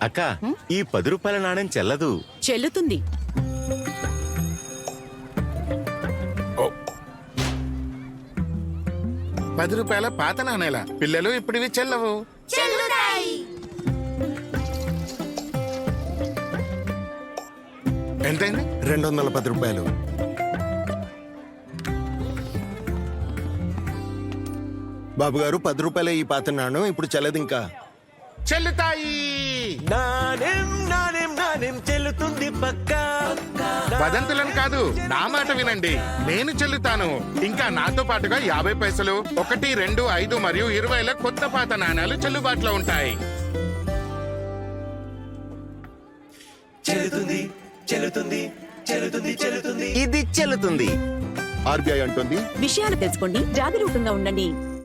అక్క, ఈ 10 రూపాయల నాణ్యం చెల్లదు. చెల్లుతుంది. ₹10 పాత నాణేల పిల్లలు ఇప్పుడివి చెల్లవు. ఎంతైంది? 210 రూపాయలు. బాబు గారు 10 రూపాయలే ఈ పాత నాణం, ఇప్పుడు చెల్లదు ఇంకా. చెల్లుతాయి. నాణ్యం నాణ్యం నాణ్యం చెల్లుతుంది పక్కా. వదంతులను కాదు, నా మాట వినండి. నేను చెల్లుతాను. ఇంకా నాతో పాటుగా 50 పైసలు, 1, 2, 5 మరియు 20ల కొత్త పాత నాణాలు చెల్లుబాటులో ఉంటాయి. చెల్లుతుంది చెల్లుతుంది చెల్లుతుంది చెల్లుతుంది. ఇది చెల్లుతుంది. ఆర్బీఐ అంటుంది, విషయాలు తెలుసుకోండి, జాగరూకంగా ఉండండి.